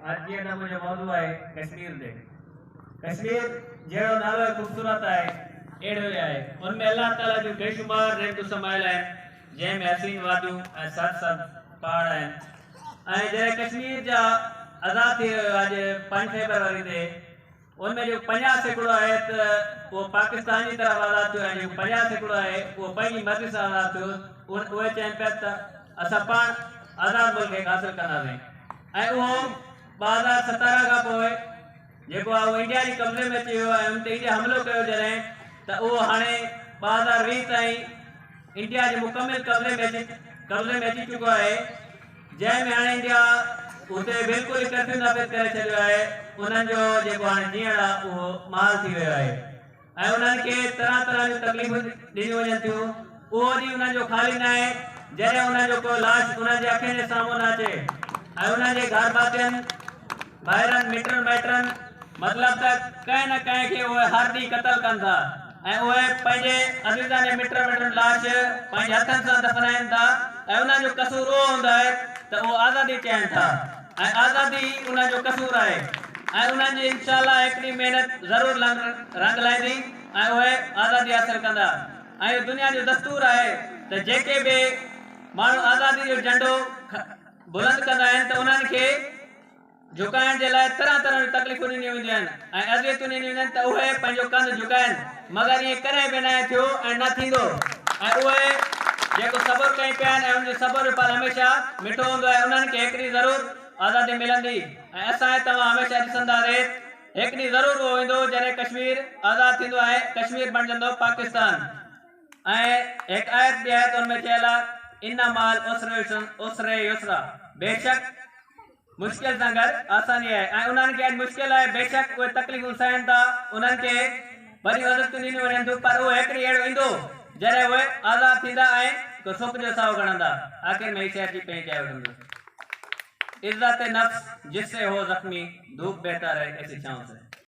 आज जीअं त मुंहिंजो मौज़ू आहे कश्मीर ते। कश्मीर जहिड़ो नालो ख़ूबसूरत आहे अहिड़ो ई आहे। उनमें अल्लाह ताला जूं बेशुमार नेमतूं समायल आहिनि, जंहिंमें हसीन वादियूं ऐं सर पहाड़ आहिनि। ऐं जॾहिं कश्मीर जा आज़ाद थी वियो अॼु 5 फरवरी ते, उनमें जो 50% आहे त उहो पाकिस्तान जी तरफ़ आज़ाद थियो ऐं जो 50% आहे उहो पंहिंजी मर्ज़ी सां आज़ाद थियो। उहे चवनि पिया त असां पाण आज़ाद मुल्क खे हासिल कंदासीं। ऐं उहो 2017 खां पोइ जेको आहे उहो इंडिया जी कब्ज़े में अची वियो आहे। उन ते इंडिया हमिलो कयो जॾहिं, त उहो हाणे 2020 ताईं इंडिया जे मुकमिल कब्ज़े में अची चुको आहे, जंहिंमें हाणे इंडिया उते बिल्कुलु ई कर्फ्यू नाफ़िज़ करे छॾियो आहे। उन्हनि जो जेको हाणे जीअण आहे उहो माल थी वियो आहे ऐं उन्हनि खे तरह तरह जूं तकलीफ़ूं ॾिनियूं वञनि थियूं। उहो ॾींहुं उन्हनि जो ख़ाली न आहे जॾहिं उन्हनि जो को लाश उन्हनि जे अखियुनि जे साम्हूं न अचे ऐं उन्हनि जे घर भातियुनि भाइरनि मिटनि माइटनि मतिलबु त कंहिं न कंहिं खे उहे हर ॾींहुं क़तल कनि था ऐं उहे पंहिंजे अज़ीज़नि जे मिटनि लाश पंहिंजे हथनि सां दफ़नाइनि था। ऐं उन्हनि जो कसूर उहो हूंदो आहे त उहो आज़ादी चाहिनि था ऐं आज़ादी उन्हनि जो कसूर आहे। ऐं उन्हनि जी इंशाअल्लाह हिकिड़ी महिनत ज़रूरु रंग लाहींदी ऐं उहे आज़ादी हासिल कंदा। ऐं इहो दुनिया जो दस्तूर आहे त जेके बि माण्हू आज़ादी जो झंडो बुलंद कंदा आहिनि त उन्हनि खे झुकाइण जे लाइ तरह तरह जूं तकलीफ़ूं ॾिनियूं वेंदियूं आहिनि ऐं अज़ियतूं ॾिनियूं वेंदियूं आहिनि त उहे पंहिंजो कंधु झुकाइनि, मगर ईअं कॾहिं बि न थियो ऐं न थींदो। ऐं उहे जेको सब्र कई पिया आहिनि ऐं उनजो सब्र फल हमेशह मिठो हूंदो आहे। उन्हनि खे हिकिड़ी ज़रूरु आज़ादी मिलंदी ऐं असां तव्हां हमेशह ॾिसंदा रहे। हिकिड़ी ज़रूरु उहो ईंदो जॾहिं कश्मीर आज़ादु थींदो आहे, कश्मीर बणिजंदो पाकिस्तान। ऐं हिकु आयत बि आहे त उनमें चयल आहे इन्ना माल उसरे युसरा, बेशक मुश्किल सां गॾु आसानी आहे। ऐं उन्हनि खे अॼु मुश्किल आहे, बेशक उहे तकलीफ़ूं सहनि था, उन्हनि खे वॾियूं अज़तूं ॾिनियूं वञनि थियूं, पर उहो हिकिड़ी अहिड़ो ईंदो जॾहिं उहे आज़ादु थींदा ऐं को सुख जो साहु खणंदा। आख़िर में शेर जी पंहिंजी चयो वठंदो इज़्ज़त नफ्स जिससे हो ज़ख्मी धूप बेहतर है ऐसी छांव से।